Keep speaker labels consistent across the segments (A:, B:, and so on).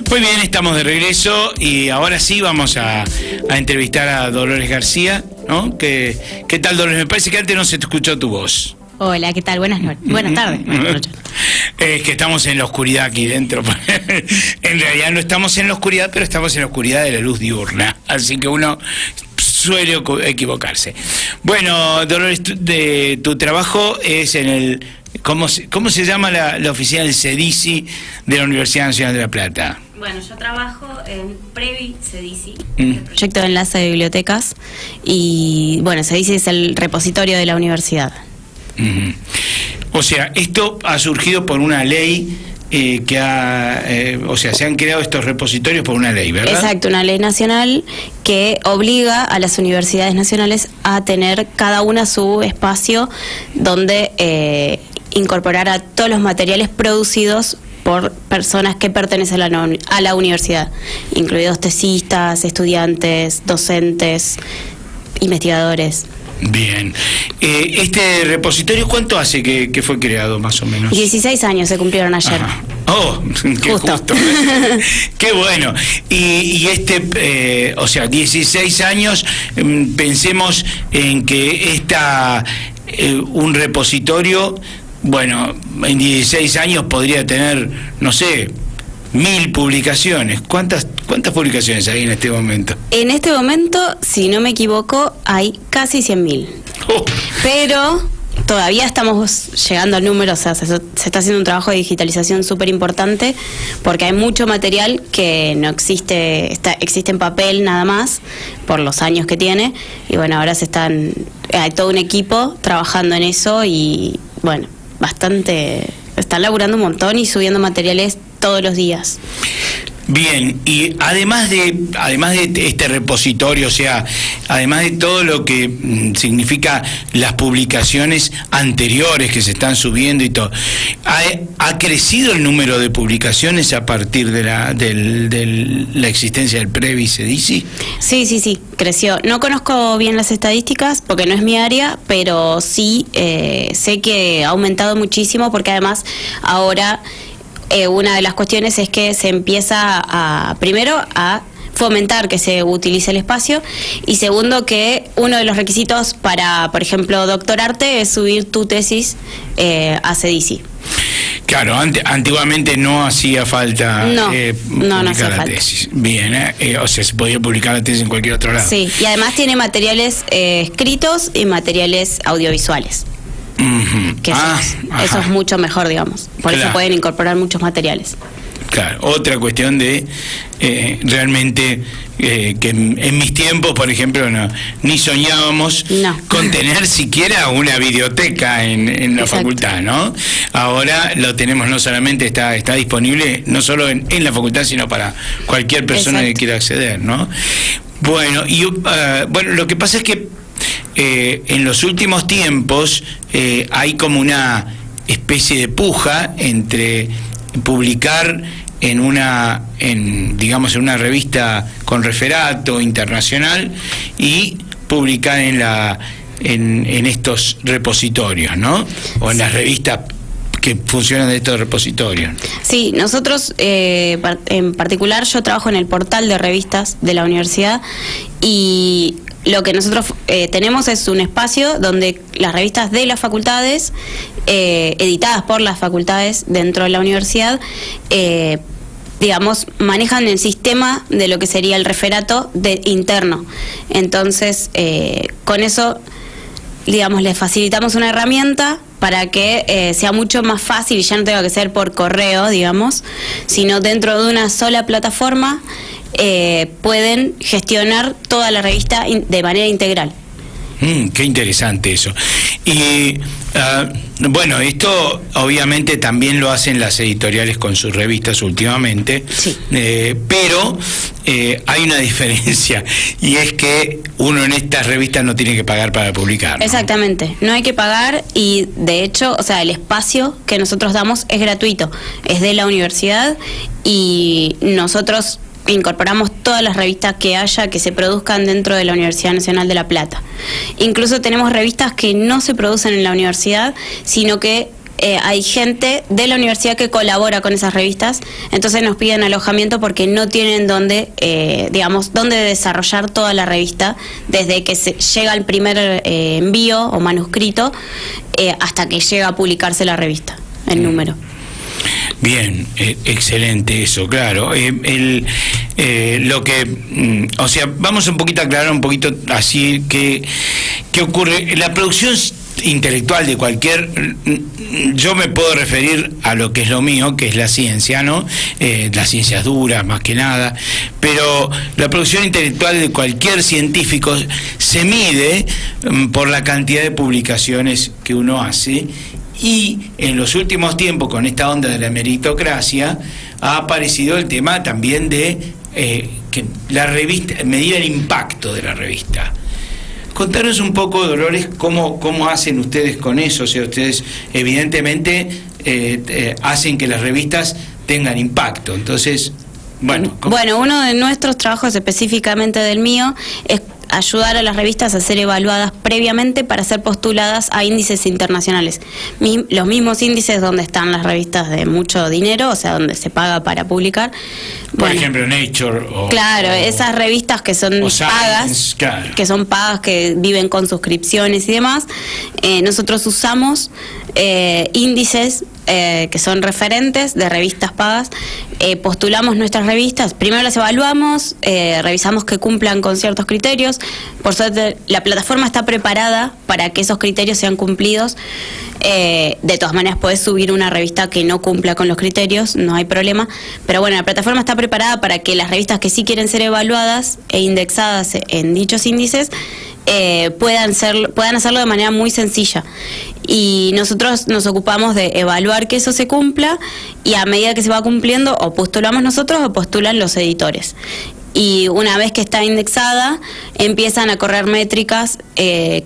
A: Muy bien, estamos de regreso y ahora sí vamos a entrevistar a Dolores García, ¿no? ¿Qué tal, Dolores? Me parece que antes no se te escuchó tu voz.
B: Hola, ¿qué tal? Buenas tardes. Buenas noches.
A: Es que estamos en la oscuridad aquí dentro. En realidad no estamos en la oscuridad, pero estamos en la oscuridad de la luz diurna. Así que uno suele equivocarse. Bueno, Dolores, tu trabajo es en el... ¿Cómo se llama la oficina del CEDICI de la Universidad Nacional de La Plata?
B: Bueno, yo trabajo en Previ CEDICI, el proyecto de enlace de bibliotecas, y bueno, CEDICI es el repositorio de la universidad.
A: O sea, esto ha surgido por una ley se han creado estos repositorios por una ley, ¿verdad?
B: Exacto, una ley nacional que obliga a las universidades nacionales a tener cada una su espacio donde incorporar a todos los materiales producidos por personas que pertenecen a la universidad, incluidos tesistas, estudiantes, docentes, investigadores.
A: Bien. ¿Este repositorio cuánto hace que fue creado, más o menos?
B: 16 años se cumplieron ayer.
A: Ajá. ¡Oh! ¡Qué justo! ¡Qué bueno! Y 16 años, pensemos en que un repositorio, bueno, en 16 años podría tener, no sé, 1000 publicaciones. ¿Cuántas publicaciones hay en este momento? En este momento,
B: si no me equivoco, hay casi 100.000.
A: Oh.
B: Pero todavía estamos llegando al número, o sea, se está haciendo un trabajo de digitalización súper importante porque hay mucho material que no existe, existe en papel nada más por los años que tiene, y bueno, ahora hay todo un equipo trabajando en eso y bueno, están laburando un montón y subiendo materiales todos los días.
A: Bien, y además de este repositorio, o sea, además de todo lo que significa las publicaciones anteriores que se están subiendo y todo, ¿ha crecido el número de publicaciones a partir de la existencia del Previ CEDICI? Sí,
B: creció. No conozco bien las estadísticas porque no es mi área, pero sí sé que ha aumentado muchísimo porque además ahora... una de las cuestiones es que se empieza primero a fomentar que se utilice el espacio, y segundo que uno de los requisitos para, por ejemplo, doctorarte es subir tu tesis a CEDICI.
A: Claro, antiguamente no hacía falta
B: no hacía falta.
A: Tesis. Bien, o sea, se podía publicar la tesis en cualquier otro lado.
B: Sí, y además tiene materiales escritos y materiales audiovisuales. Que eso es mucho mejor, digamos. Por eso pueden incorporar muchos materiales.
A: Claro, otra cuestión de realmente que en mis tiempos, por ejemplo, ni soñábamos con tener siquiera una biblioteca en la facultad, ¿no? Ahora lo tenemos, no solamente está disponible, no solo en la facultad, sino para cualquier persona que quiera acceder, ¿no? Bueno, lo que pasa es que en los últimos tiempos hay como una especie de puja entre publicar en una revista con referato internacional y publicar en estos repositorios, ¿no? O en las revistas que funcionan de estos repositorios.
B: Sí, nosotros en particular, yo trabajo en el portal de revistas de la universidad, y lo que nosotros tenemos es un espacio donde las revistas de las facultades, editadas por las facultades dentro de la universidad, manejan el sistema de lo que sería el referato interno. Entonces, con eso, les facilitamos una herramienta para que sea mucho más fácil y ya no tenga que ser por correo, sino dentro de una sola plataforma. Pueden gestionar toda la revista de manera integral.
A: Qué interesante eso. Y esto obviamente también lo hacen las editoriales con sus revistas últimamente,
B: sí.
A: Pero hay una diferencia, y es que uno en estas revistas no tiene que pagar para publicar, ¿no?
B: Exactamente, no hay que pagar, y de hecho, el espacio que nosotros damos es gratuito, es de la universidad, y nosotros incorporamos todas las revistas que se produzcan dentro de la Universidad Nacional de La Plata. Incluso tenemos revistas que no se producen en la universidad, sino que hay gente de la universidad que colabora con esas revistas, entonces nos piden alojamiento porque no tienen dónde desarrollar toda la revista, desde que llega el primer envío o manuscrito hasta que llega a publicarse la revista, el número.
A: Bien, excelente eso, claro. O sea, vamos un poquito a aclarar un poquito así qué ocurre. La producción intelectual de yo me puedo referir a lo que es lo mío, que es la ciencia, ¿no? Las ciencias duras más que nada, pero la producción intelectual de cualquier científico se mide por la cantidad de publicaciones que uno hace. Y en los últimos tiempos, con esta onda de la meritocracia, ha aparecido el tema también de que la revista, medir el impacto de la revista. Contanos un poco, Dolores, cómo hacen ustedes con eso. O sea, ustedes evidentemente hacen que las revistas tengan impacto. Entonces, bueno,
B: uno de nuestros trabajos, específicamente del mío, es ayudar a las revistas a ser evaluadas previamente para ser postuladas a índices internacionales. Los mismos índices donde están las revistas de mucho dinero, o sea, donde se paga para publicar.
A: Por ejemplo, Nature.
B: Esas revistas que son pagas,
A: claro,
B: que viven con suscripciones y demás. Nosotros usamos índices que son referentes de revistas pagas. Postulamos nuestras revistas, primero las evaluamos, revisamos que cumplan con ciertos criterios. Por suerte la plataforma está preparada para que esos criterios sean cumplidos. De todas maneras podés subir una revista que no cumpla con los criterios, no hay problema, pero bueno, la plataforma está preparada para que las revistas que sí quieren ser evaluadas e indexadas en dichos índices puedan hacerlo de manera muy sencilla. Y nosotros nos ocupamos de evaluar que eso se cumpla, y a medida que se va cumpliendo, o postulamos nosotros o postulan los editores. Y una vez que está indexada, empiezan a correr métricas que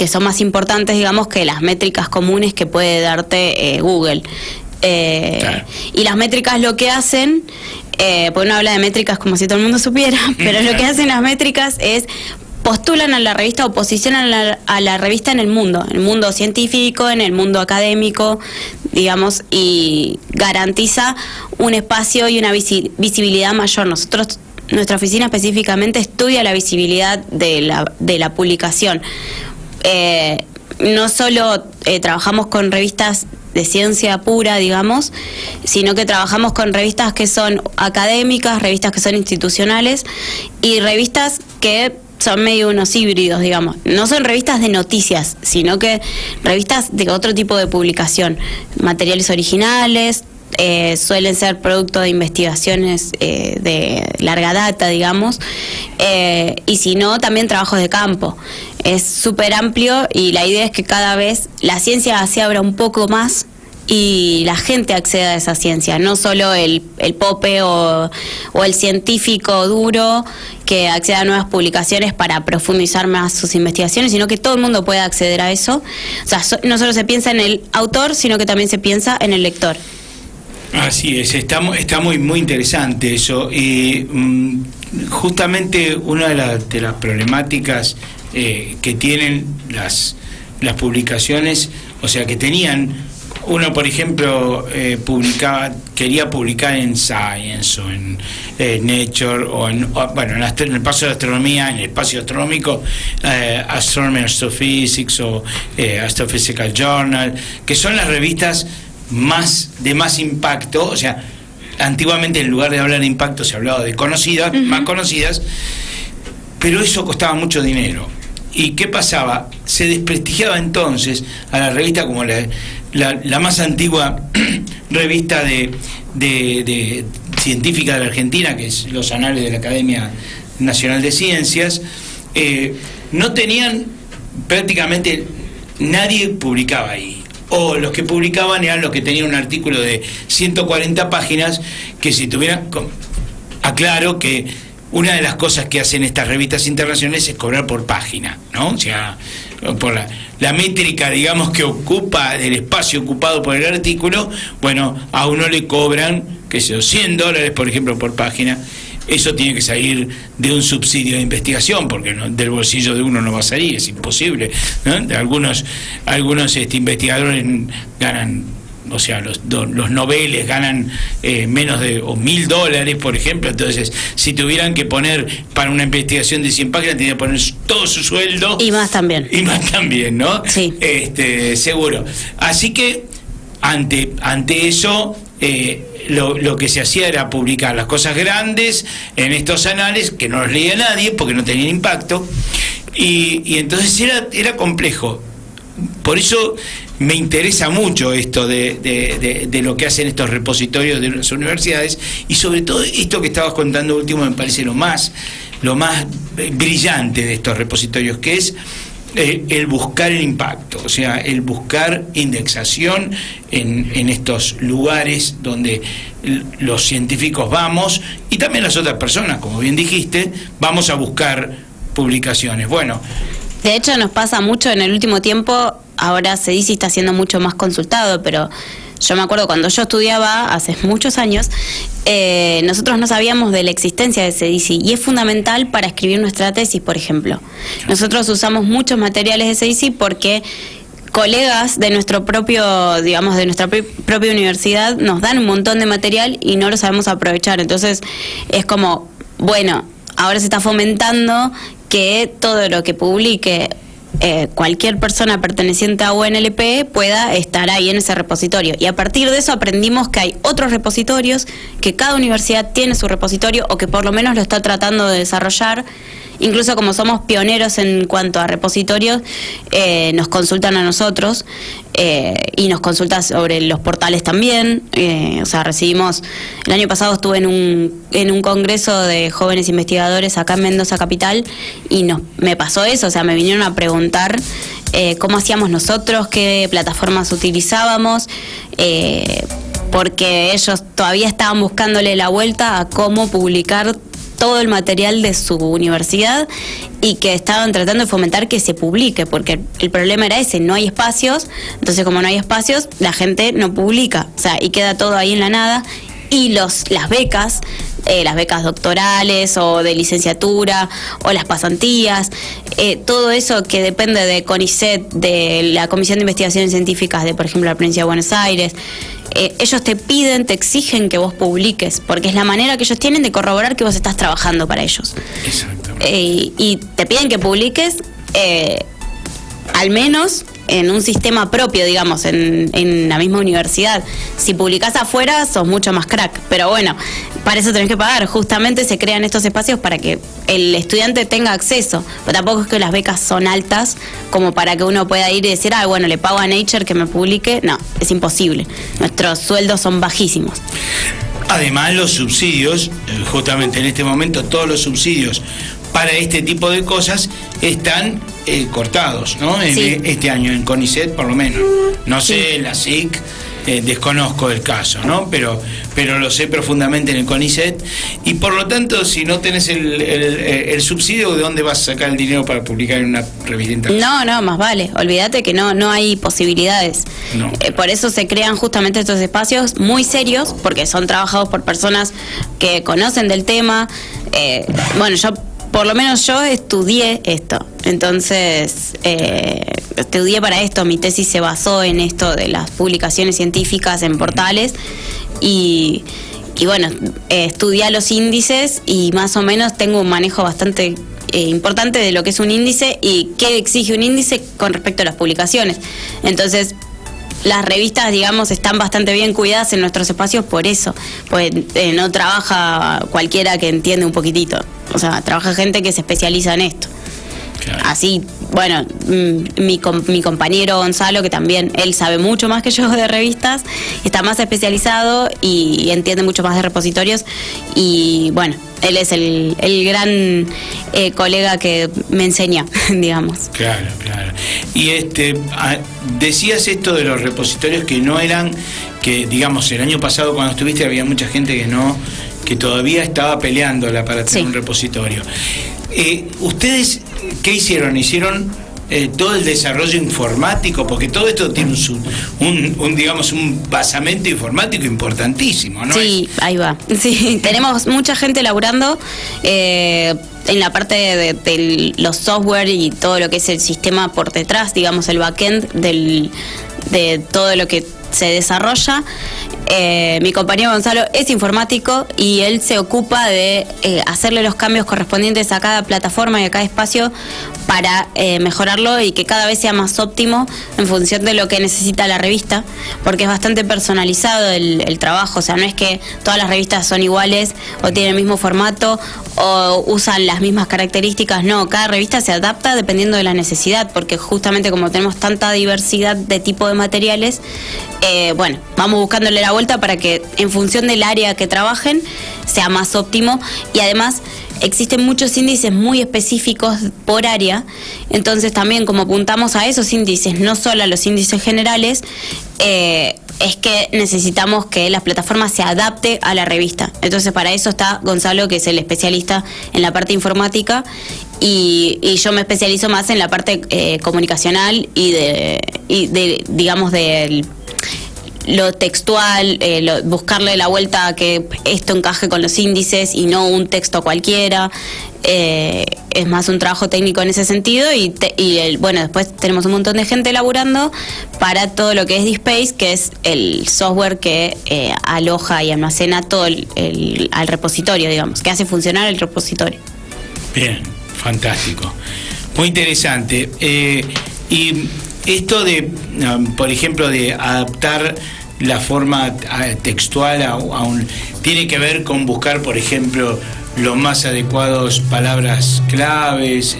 B: son más importantes, digamos, que las métricas comunes que puede darte Google. Claro. Y las métricas lo que hacen, pues uno habla de métricas como si todo el mundo supiera, pero lo que hacen las métricas es postulan a la revista o posicionan a la revista en el mundo científico, en el mundo académico, digamos, y garantiza un espacio y una visibilidad mayor. Nuestra oficina específicamente estudia la visibilidad de la publicación. No solo trabajamos con revistas de ciencia pura, digamos, sino que trabajamos con revistas que son académicas, revistas que son institucionales y revistas que son medio unos híbridos, digamos. No son revistas de noticias, sino que revistas de otro tipo de publicación. Materiales originales, suelen ser producto de investigaciones de larga data, digamos, y si no, también trabajos de campo. Es súper amplio y la idea es que cada vez la ciencia se abra un poco más y la gente acceda a esa ciencia, no solo el pope o el científico duro que acceda a nuevas publicaciones para profundizar más sus investigaciones, sino que todo el mundo pueda acceder a eso. O sea, no solo se piensa en el autor, sino que también se piensa en el lector.
A: Así es, está muy interesante eso. Y justamente una de las problemáticas que tienen las publicaciones, o sea, que tenían, uno por ejemplo quería publicar en Science o en Nature o en el espacio de astronomía, en el espacio astronómico, Astronomy and Astrophysics o Astrophysical Journal, que son las revistas de más impacto. O sea, antiguamente en lugar de hablar de impacto se hablaba de conocidas, más conocidas, pero eso costaba mucho dinero. ¿Y qué pasaba? Se desprestigiaba entonces a la revista como la más antigua revista de científica de la Argentina, que es los Anales de la Academia Nacional de Ciencias. No tenían, prácticamente nadie publicaba ahí, o los que publicaban eran los que tenían un artículo de 140 páginas, que si tuvieran, aclaro que una de las cosas que hacen estas revistas internacionales es cobrar por página, ¿no? O sea, por la métrica, digamos, que ocupa del espacio ocupado por el artículo. Bueno, a uno le cobran, qué sé yo, $100, por ejemplo, por página. eso tiene que salir de un subsidio de investigación, porque del bolsillo de uno no va a salir, es imposible, ¿no? Algunos investigadores ganan, o sea, los noveles ganan menos de $1.000, por ejemplo. Entonces, si tuvieran que poner para una investigación de 100 páginas, tendrían que poner todo su sueldo.
B: Y más también.
A: Y más también, ¿no?
B: Sí.
A: Seguro. Así que, ante eso, lo que se hacía era publicar las cosas grandes en estos anales, que no los leía nadie porque no tenían impacto, y entonces era complejo. Por eso me interesa mucho esto de lo que hacen estos repositorios de las universidades, y sobre todo esto que estabas contando último me parece lo más brillante de estos repositorios, que es el buscar el impacto, o sea, el buscar indexación en estos lugares donde los científicos vamos, y también las otras personas, como bien dijiste, vamos a buscar publicaciones. Bueno,
B: de hecho nos pasa mucho en el último tiempo. Ahora CEDICI está siendo mucho más consultado, pero yo me acuerdo cuando yo estudiaba, hace muchos años, nosotros no sabíamos de la existencia de CEDICI, y es fundamental para escribir nuestra tesis, por ejemplo. Nosotros usamos muchos materiales de CEDICI porque colegas de nuestro propio, digamos, de nuestra propia universidad nos dan un montón de material y no lo sabemos aprovechar. Entonces es como, bueno, ahora se está fomentando que todo lo que publique cualquier persona perteneciente a UNLP pueda estar ahí en ese repositorio, y a partir de eso aprendimos que hay otros repositorios, que cada universidad tiene su repositorio, o que por lo menos lo está tratando de desarrollar. Incluso como somos pioneros en cuanto a repositorios, nos consultan a nosotros, y nos consultan sobre los portales también. O sea, recibimos, el año pasado estuve en un congreso de jóvenes investigadores acá en Mendoza Capital, y me pasó eso, o sea, me vinieron a preguntar cómo hacíamos nosotros, qué plataformas utilizábamos, porque ellos todavía estaban buscándole la vuelta a cómo publicar todo el material de su universidad, y que estaban tratando de fomentar que se publique, porque el problema era ese, no hay espacios. Entonces, como no hay espacios, la gente no publica, o sea, y queda todo ahí en la nada. Y las becas doctorales o de licenciatura o las pasantías, todo eso que depende de CONICET, de la Comisión de Investigaciones Científicas de, por ejemplo, la Provincia de Buenos Aires, ellos te exigen que vos publiques, porque es la manera que ellos tienen de corroborar que vos estás trabajando para ellos.
A: Exactamente.
B: Y te piden que publiques al menos en un sistema propio, digamos, en la misma universidad. Si publicás afuera, sos mucho más crack. Pero bueno, para eso tenés que pagar. Justamente se crean estos espacios para que el estudiante tenga acceso. Pero tampoco es que las becas son altas como para que uno pueda ir y decir, bueno, le pago a Nature que me publique. No, es imposible. Nuestros sueldos son bajísimos.
A: Además, los subsidios, justamente en este momento, todos los subsidios para este tipo de cosas están cortados, ¿no?
B: Sí.
A: Este año en CONICET, por lo menos. No sé, en la SIC, desconozco el caso, ¿no? Pero lo sé profundamente en el CONICET, y por lo tanto, si no tenés el subsidio, ¿de dónde vas a sacar el dinero para publicar en una revista internacional?
B: No, más vale. Olvídate que no hay posibilidades.
A: No.
B: Por eso se crean justamente estos espacios muy serios, porque son trabajados por personas que conocen del tema. Bueno, por lo menos yo estudié esto, entonces estudié para esto, mi tesis se basó en esto de las publicaciones científicas en portales, y bueno, estudié los índices, y más o menos tengo un manejo bastante importante de lo que es un índice y qué exige un índice con respecto a las publicaciones. Entonces, las revistas, digamos, están bastante bien cuidadas en nuestros espacios por eso, pues no trabaja cualquiera que entiende un poquitito, o sea, trabaja gente que se especializa en esto. Claro. Así, bueno, mi compañero Gonzalo, que también él sabe mucho más que yo de revistas, está más especializado y entiende mucho más de repositorios, y bueno, él es el gran colega que me enseña, digamos.
A: Claro. Y decías esto de los repositorios que no eran, que digamos el año pasado cuando estuviste había mucha gente que todavía estaba peleándola para tener un repositorio. ¿Ustedes qué hicieron? ¿Hicieron todo el desarrollo informático, porque todo esto tiene digamos, un basamento informático importantísimo, ¿no?
B: Sí, ahí va. Sí, tenemos mucha gente laburando en la parte de los software y todo lo que es el sistema por detrás, digamos, el backend de todo lo que se desarrolla. Mi compañero Gonzalo es informático y él se ocupa de hacerle los cambios correspondientes a cada plataforma y a cada espacio para mejorarlo y que cada vez sea más óptimo en función de lo que necesita la revista, porque es bastante personalizado el trabajo. O sea, no es que todas las revistas son iguales o tienen el mismo formato o usan las mismas características. No, cada revista se adapta dependiendo de la necesidad, porque justamente como tenemos tanta diversidad de tipo de materiales, bueno, vamos buscándole la vuelta para que en función del área que trabajen sea más óptimo. Y además existen muchos índices muy específicos por área, entonces también como apuntamos a esos índices, no solo a los índices generales, es que necesitamos que las plataformas se adapte a la revista. Entonces para eso está Gonzalo, que es el especialista en la parte informática, y yo me especializo más en la parte comunicacional y de digamos, de lo textual, buscarle la vuelta a que esto encaje con los índices y no un texto cualquiera. Es más un trabajo técnico en ese sentido bueno, después tenemos un montón de gente laburando para todo lo que es DSpace, que es el software que aloja y almacena todo al repositorio, digamos, que hace funcionar el repositorio.
A: Bien, fantástico, muy interesante. Y esto de, por ejemplo, de adaptar la forma textual tiene que ver con buscar, por ejemplo, los más adecuados palabras claves,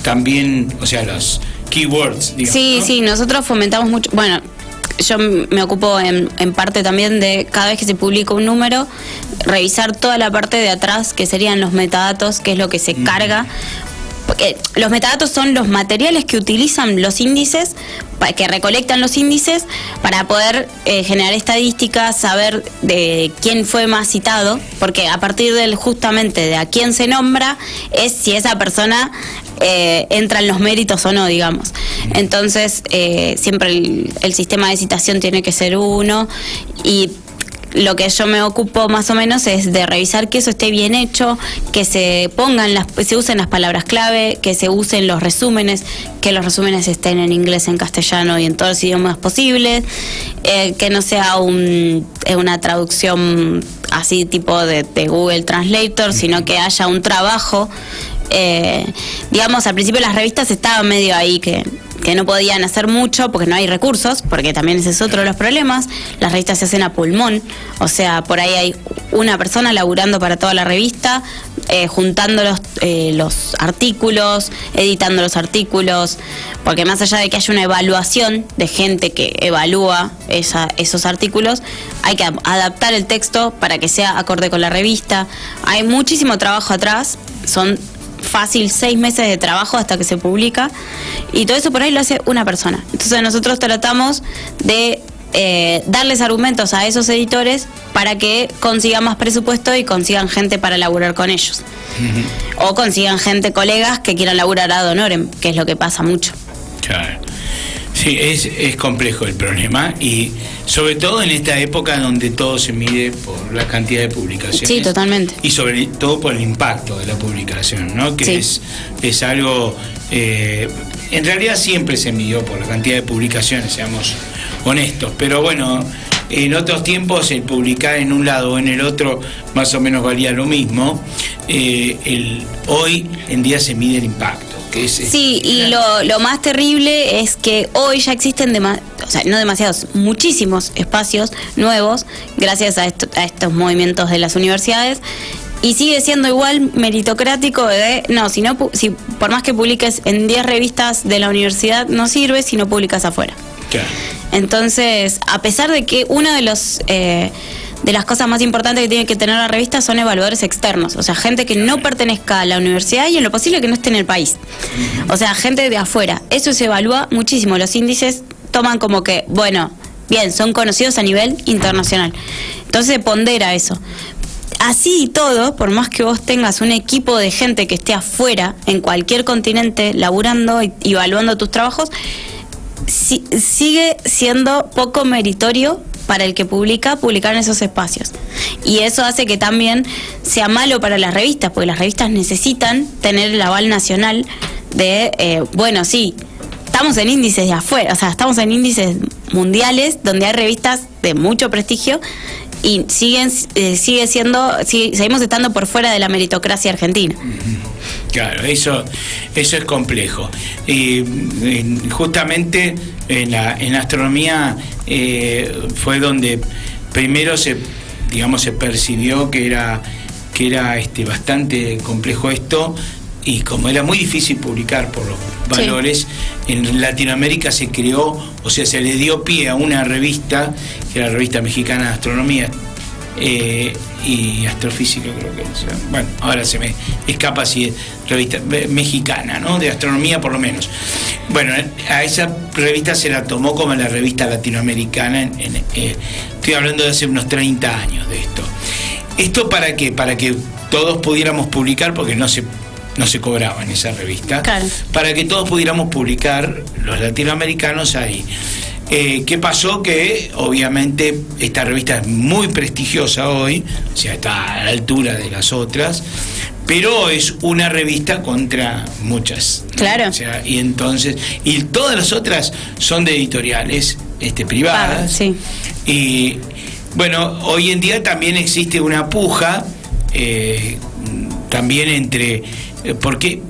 A: también, o sea, los keywords, digamos,
B: sí, ¿no? Sí, nosotros fomentamos mucho. Bueno, yo me ocupo en parte también de, cada vez que se publica un número, revisar toda la parte de atrás, que serían los metadatos, que es lo que se carga. Porque los metadatos son los materiales que utilizan los índices, que recolectan los índices para poder generar estadísticas, saber de quién fue más citado, porque a partir justamente de a quién se nombra es si esa persona entra en los méritos o no, digamos. Entonces siempre el sistema de citación tiene que ser uno, y lo que yo me ocupo más o menos es de revisar que eso esté bien hecho, que se usen las palabras clave, que se usen los resúmenes, que los resúmenes estén en inglés, en castellano y en todos los idiomas posibles, que no sea una traducción así tipo de Google Translator, sino que haya un trabajo. Digamos, al principio las revistas estaban medio ahí que no podían hacer mucho porque no hay recursos, porque también ese es otro de los problemas. Las revistas se hacen a pulmón, o sea, por ahí hay una persona laburando para toda la revista, juntando los artículos, editando los artículos, porque más allá de que haya una evaluación de gente que evalúa esos artículos, hay que adaptar el texto para que sea acorde con la revista. Hay muchísimo trabajo atrás, son fácil 6 meses de trabajo hasta que se publica, y todo eso por ahí lo hace una persona. Entonces nosotros tratamos de darles argumentos a esos editores para que consigan más presupuesto y consigan gente para laburar con ellos. Uh-huh. O consigan colegas que quieran laburar ad honorem, que es lo que pasa mucho.
A: Claro. Sí, es complejo el problema, y sobre todo en esta época donde todo se mide por la cantidad de publicaciones.
B: Sí, totalmente.
A: Y sobre todo por el impacto de la publicación, ¿no? Que sí. es algo, en realidad siempre se midió por la cantidad de publicaciones, seamos honestos, pero bueno, en otros tiempos el publicar en un lado o en el otro más o menos valía lo mismo. Hoy en día se mide el impacto.
B: Sí, y lo más terrible es que hoy ya existen muchísimos espacios nuevos gracias a estos movimientos de las universidades, y sigue siendo igual meritocrático si por más que publiques en 10 revistas de la universidad, no sirve si no publicas afuera. Claro. Entonces, a pesar de que uno de las cosas más importantes que tiene que tener la revista son evaluadores externos, o sea, gente que no pertenezca a la universidad y en lo posible que no esté en el país, o sea, gente de afuera. Eso se evalúa muchísimo. Los índices toman como que, bueno, bien, son conocidos a nivel internacional, entonces se pondera eso. así y todo, por más que vos tengas un equipo de gente que esté afuera, en cualquier continente, laburando y evaluando tus trabajos, sigue siendo poco meritorio para el que publicar en esos espacios. Y eso hace que también sea malo para las revistas, porque las revistas necesitan tener el aval nacional de, bueno, sí, estamos en índices de afuera, o sea, estamos en índices mundiales donde hay revistas de mucho prestigio y seguimos estando por fuera de la meritocracia argentina.
A: Claro, eso es complejo. Y justamente en astronomía fue donde primero se percibió que era bastante complejo esto, y como era muy difícil publicar por los valores, en Latinoamérica se creó, o sea, se le dio pie a una revista, que era la Revista Mexicana de Astronomía y Astrofísica, creo que es. Bueno, ahora se me escapa si es revista mexicana, ¿no? De astronomía por lo menos. Bueno, a esa revista se la tomó como la revista latinoamericana, estoy hablando de hace unos 30 años de esto. ¿Esto para qué? Para que todos pudiéramos publicar, porque no se cobraba en esa revista,
B: claro,
A: para que todos pudiéramos publicar los latinoamericanos ahí. ¿Qué pasó? Que obviamente esta revista es muy prestigiosa hoy, o sea, está a la altura de las otras, pero es una revista contra muchas, ¿no?
B: Claro.
A: O sea, y todas las otras son de editoriales privadas.
B: Sí.
A: Y bueno, hoy en día también existe una puja también entre, porque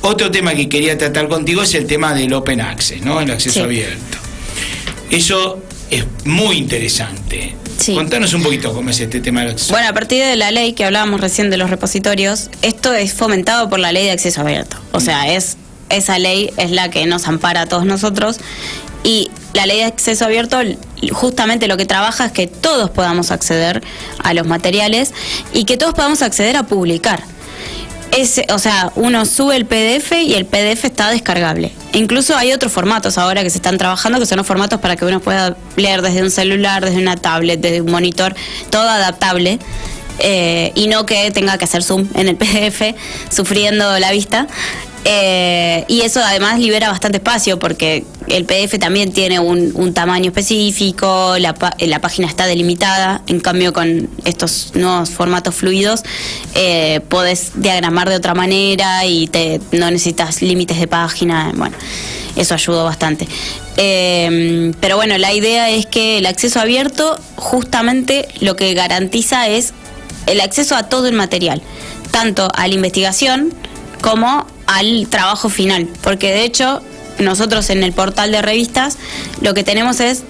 A: otro tema que quería tratar contigo es el tema del Open Access, ¿no? El acceso abierto. Eso es muy interesante. Sí. Contanos un poquito cómo es este tema del acceso.
B: Bueno, a partir de la ley que hablábamos recién de los repositorios, esto es fomentado por la ley de acceso abierto. O sea, esa ley es la que nos ampara a todos nosotros, y la ley de acceso abierto justamente lo que trabaja es que todos podamos acceder a los materiales y que todos podamos acceder a publicar. O sea, uno sube el PDF y el PDF está descargable. Incluso hay otros formatos ahora que se están trabajando, que son los formatos para que uno pueda leer desde un celular, desde una tablet, desde un monitor, todo adaptable, y no que tenga que hacer zoom en el PDF sufriendo la vista. Y eso además libera bastante espacio, porque el PDF también tiene un tamaño específico, la página está delimitada. En cambio, con estos nuevos formatos fluidos podés diagramar de otra manera y no necesitas límites de página. Bueno, eso ayudó bastante. Pero bueno, la idea es que el acceso abierto justamente lo que garantiza es el acceso a todo el material, tanto a la investigación como al trabajo final, porque de hecho nosotros en el portal de revistas lo que tenemos es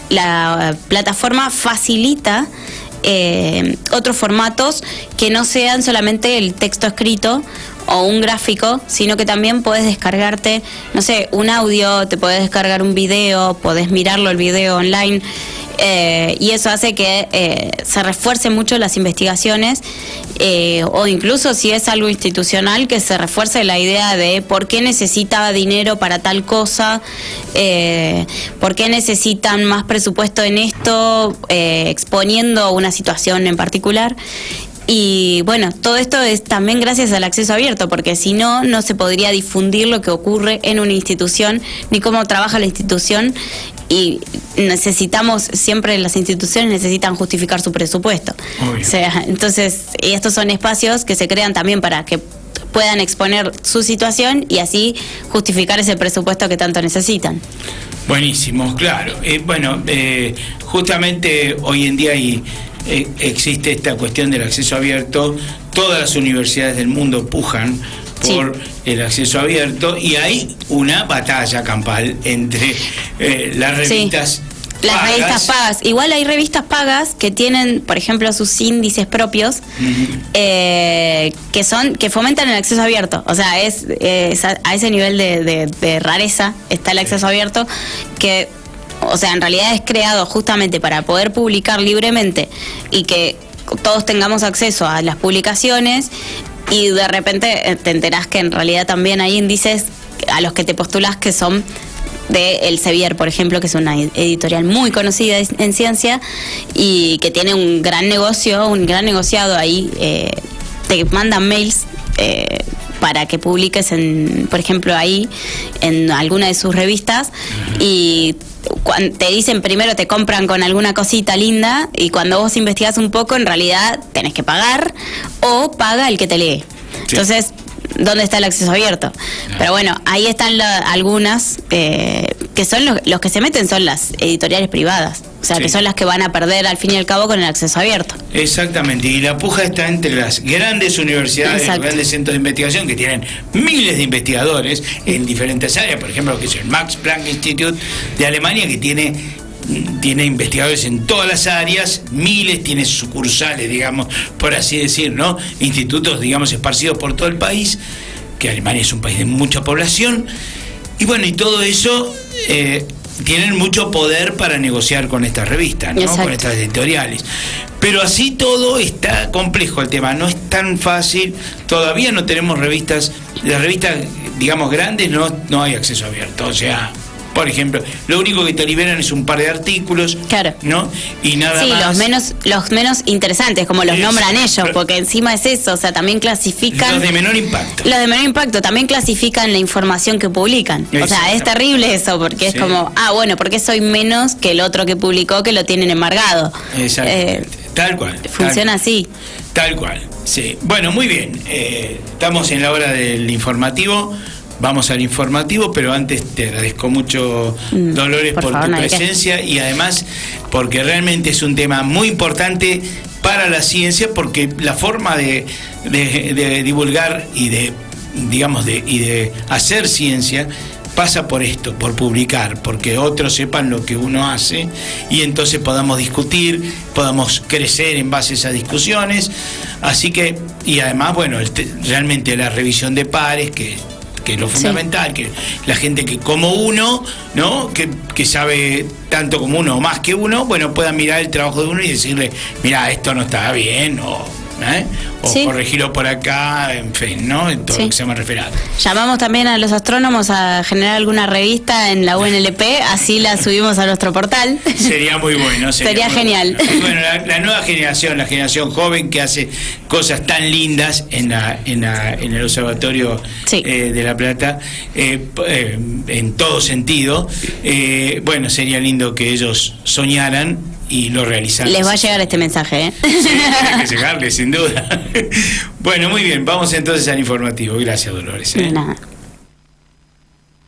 B: la plataforma facilita otros formatos que no sean solamente el texto escrito o un gráfico, sino que también podés descargarte, no sé, un audio, te podés descargar un video, podés mirarlo el video online. Y eso hace que se refuercen mucho las investigaciones, o incluso si es algo institucional, que se refuerce la idea de por qué necesitaba dinero para tal cosa, por qué necesitan más presupuesto en esto, exponiendo una situación en particular. Y bueno, todo esto es también gracias al acceso abierto, porque si no, no se podría difundir lo que ocurre en una institución, ni cómo trabaja la institución, y siempre las instituciones necesitan justificar su presupuesto. Obvio. O sea, entonces, estos son espacios que se crean también para que puedan exponer su situación y así justificar ese presupuesto que tanto necesitan.
A: Buenísimo, claro. Justamente hoy en día existe esta cuestión del acceso abierto. Todas las universidades del mundo pujan por el acceso abierto, y hay una batalla campal entre las revistas
B: las revistas pagas. Igual hay revistas pagas que tienen, por ejemplo, sus índices propios, que fomentan el acceso abierto. O sea, es a ese nivel de rareza está el acceso abierto, que, o sea, en realidad es creado justamente para poder publicar libremente y que todos tengamos acceso a las publicaciones, y de repente te enterás que en realidad también hay índices a los que te postulás que son de Elsevier, por ejemplo, que es una editorial muy conocida en ciencia y que tiene un gran negociado ahí. Te mandan mails para que publiques, por ejemplo, ahí en alguna de sus revistas, y te dicen primero, te compran con alguna cosita linda, y cuando vos investigás un poco, en realidad tenés que pagar, o paga el que te lee. Sí. Entonces, ¿dónde está el acceso abierto? Pero bueno, ahí están algunas que son los que se meten, son las editoriales privadas. O sea, sí, que son las que van a perder al fin y al cabo con el acceso abierto.
A: Exactamente, y la puja está entre las grandes universidades, los grandes centros de investigación que tienen miles de investigadores en diferentes áreas, por ejemplo, que es el Max Planck Institute de Alemania, que tiene investigadores en todas las áreas, miles, tiene sucursales, digamos, por así decir, ¿no? Institutos, digamos, esparcidos por todo el país, que Alemania es un país de mucha población, y bueno, y todo eso tienen mucho poder para negociar con estas revistas, ¿no? Exacto. Con estas editoriales. Pero así todo está complejo el tema, no es tan fácil, todavía no tenemos revistas, las revistas, digamos, grandes no hay acceso abierto, o sea, por ejemplo, lo único que te liberan es un par de artículos, claro, ¿no? Y nada más. Sí,
B: los menos interesantes, como los nombran ellos, porque encima es eso, o sea, también clasifican.
A: Los de menor impacto.
B: Los de menor impacto también clasifican la información que publican. O sea, es terrible eso, porque es como, bueno, porque soy menos que el otro que publicó, que lo tienen embargado.
A: Exactamente. Tal cual.
B: Funciona así.
A: Tal cual, sí. Bueno, muy bien. Estamos en la hora del informativo. Vamos al informativo, pero antes te agradezco mucho, Dolores, por favor, tu presencia, y además porque realmente es un tema muy importante para la ciencia, porque la forma de divulgar y de hacer ciencia pasa por esto, por publicar, porque otros sepan lo que uno hace y entonces podamos discutir, podamos crecer en base a esas discusiones. Así que, y además, bueno, realmente la revisión de pares, que es lo fundamental, sí, que la gente que como uno, ¿no? Que sabe tanto como uno o más que uno, bueno, pueda mirar el trabajo de uno y decirle, mira, esto no está bien, o sí, corregirlo por acá, en fin, ¿no? En todo, sí, lo que se llama referato.
B: Llamamos también a los astrónomos a generar alguna revista en la UNLP, así la subimos a nuestro portal.
A: Sería muy bueno.
B: Sería genial.
A: Bueno, la nueva generación, la generación joven que hace cosas tan lindas en el Observatorio, sí, de La Plata, en todo sentido, bueno, sería lindo que ellos soñaran y lo realizaron.
B: Les va a llegar este mensaje, ¿eh?
A: Sí, tiene que llegarle, sin duda. Bueno, muy bien, vamos entonces al informativo. Gracias, Dolores.
B: Nada.